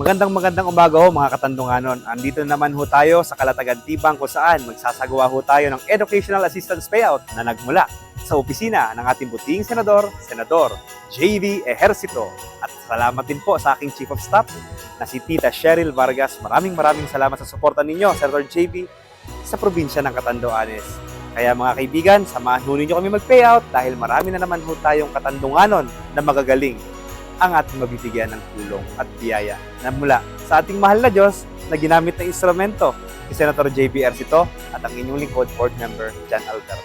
Magandang umaga ho mga Katandunganon. Andito naman ho tayo sa Kalatagan Tibang kung saan magsasagawa ho tayo ng Educational Assistance Payout na nagmula sa opisina ng ating butihing Senador JV Ejercito. At salamat din po sa aking Chief of Staff na si Tita Cheryl Vargas. Maraming salamat sa suporta ninyo, Senator JV, sa probinsya ng Catanduanes. Kaya mga kaibigan, samahan ho ninyo kami mag-payout dahil marami na naman ho tayong Katandunganon na magagaling ang ating mabibigyan ng tulong at biyaya na mula sa ating mahal na Diyos na ginamit na instrumento ni Senator JV Ejercito at ang inyong lingkod board member, John Alberto.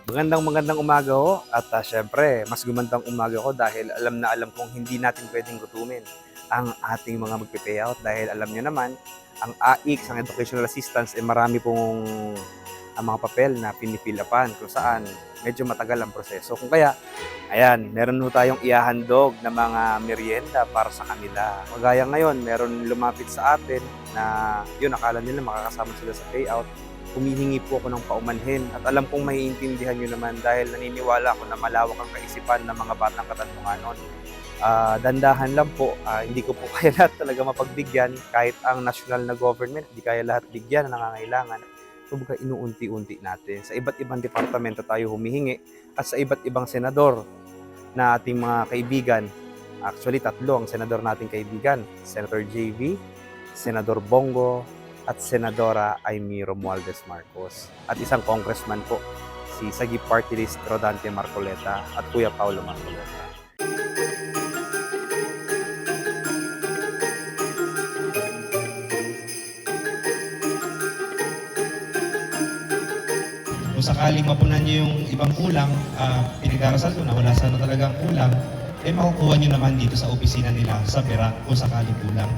Magandang umaga ho at syempre mas gumandang umaga ko dahil alam kong hindi natin pwedeng gutumin ang ating mga magpe-payout dahil alam nyo naman ang AIX, ang Educational Assistance, marami pong ang mga papel na pinipilapan kung saan medyo matagal ang proseso. Kung kaya, ayan, meron ho tayong ihahandog na mga merienda para sa kanila. Kagaya ngayon, meron lumapit sa atin na yun, akala nila makakasama sila sa payout. Humihingi po ako ng paumanhin at alam kong maiintindihan nyo naman dahil naniniwala ako na malawak ang kaisipan ng mga batang Katandunganon. Dandahan lang po, hindi ko po kaya lahat talaga mapagbigyan kahit ang national na government, hindi kaya lahat bigyan na nangangailangan. Kumbaga inuunti-unti natin. Sa iba't ibang departamento tayo humihingi at sa iba't ibang senador na ating mga kaibigan. Actually, 3 ang senador nating kaibigan. Senator JV, Senador Bongo, at Senadora Amy Romualdez Marcos. At isang congressman po, si Sagip Party List Rodante Marcoleta at Kuya Paulo Marcoleta. Kung sakaling mapunan nyo yung ibang kulang, pinagdarasal ko na wala sana talagang kulang, makukuha nyo naman dito sa opisina nila sa Perak kung sakaling kulang.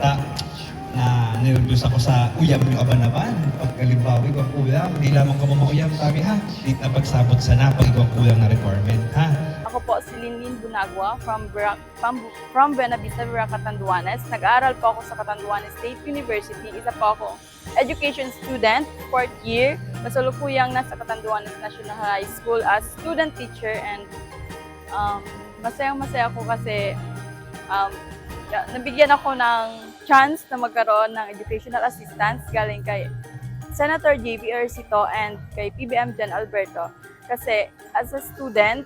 Na nireviews ako sa uyam nyo naman. Pagkalimbawi ko kulang, hindi lamang ka mamayam kami ha. Dito na pagsabot sa napag-iwang kulang na requirement ha. Ako po si Linlin Bunagua from Buena Vista, Catanduanes. Nag-aaral po ako sa Catanduanes State University. Isa po ako education student, 4th year. Kasalukuyang nasa Catanduanes National High School as student teacher and masayang-masaya ako kasi nabigyan ako ng chance na magkaroon ng educational assistance galing kay Senator JV Ejercito and kay PBM John Alberto. Kasi as a student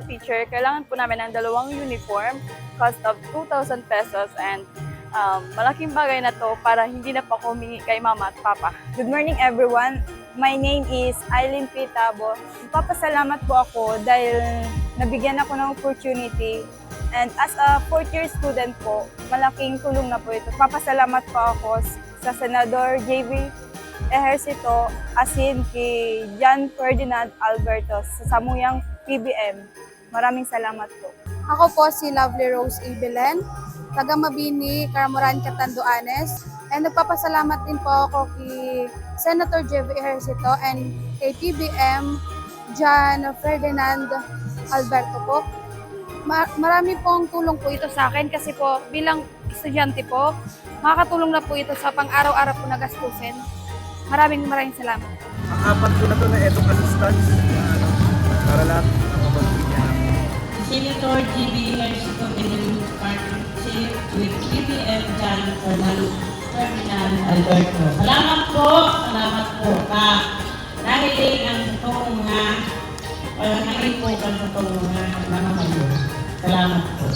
teacher, kailangan po namin ng 2 uniform, cost of 2,000 pesos and malaking bagay na to para hindi na pa ako humingi kay mama at papa. Good morning everyone. My name is Aileen P. Tabo. Papasalamat po ako dahil nabigyan ako ng opportunity. And as a 4th year student po, malaking tulong na po ito. Papasalamat po ako sa Senador JV Ejercito asin kay John Ferdinand Alberto sa Samuyang PBM. Maraming salamat po. Ako po si Lovely Rose A. Belen, taga Mabini, Caramoran, Catanduanes. And nagpapasalamat din po ako kay Senator JV Ejercito and kay PBM John Ferdinand Alberto po. Marami pong tulong po ito sa akin kasi po bilang estudyante po, makakatulong na po ito sa pang-araw-araw po na gastusin. Maraming salamat. Ang 4 po na ito na educational assistance para lahat ng mabibigyan. Senator JV Ejercito in partnership with PBM John Ferdinand Alberto. Salamat po dahil ang itong mga naipukan sa itong mga nangamayon. Salamat po.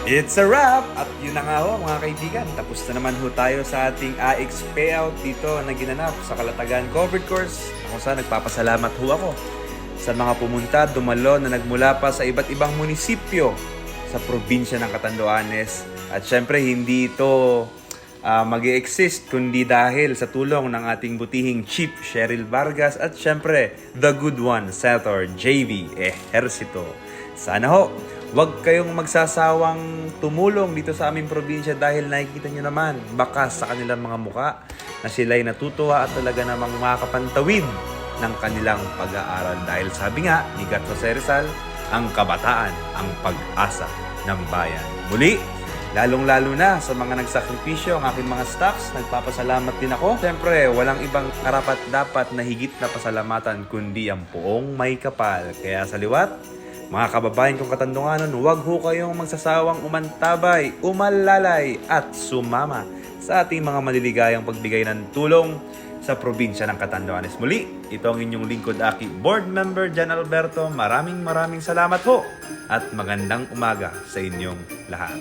It's a wrap! At yun na nga ho mga kaibigan, tapos na naman ho tayo sa ating AIX payout dito na ginanap sa Kalatagan Covered Course. Ako sa nagpapasalamat ho ako sa mga pumunta, dumalo na nagmula pa sa iba't ibang munisipyo sa probinsya ng Catanduanes. At syempre hindi ito mag-i-exist kundi dahil sa tulong ng ating butihing Chief Cheryl Vargas at syempre the good one, Senator JV Ejercito. Sana ho, huwag kayong magsasawang tumulong dito sa aming probinsya dahil nakikita nyo naman bakas sa kanilang mga muka na sila'y natutuwa at talaga namang makakapantawid ng kanilang pag-aaral. Dahil sabi nga ni Gat. Jose Rizal, ang kabataan ang pag-asa ng bayan. Muli, Lalong-lalo na sa mga nagsakripisyo ang aking mga staffs, nagpapasalamat din ako. Siyempre, walang ibang karapat-dapat na higit na pasalamatan kundi ang poong may kapal. Kaya sa liwat, mga kababayan kong Katandunganon, huwag ho kayong magsasawang umantabay, umalalay at sumama sa ating mga maliligayang pagbigay ng tulong sa probinsya ng Catanduanes. Muli, ito ang inyong lingkod aki, Board Member Jan Alberto. Maraming salamat ho at magandang umaga sa inyong lahat.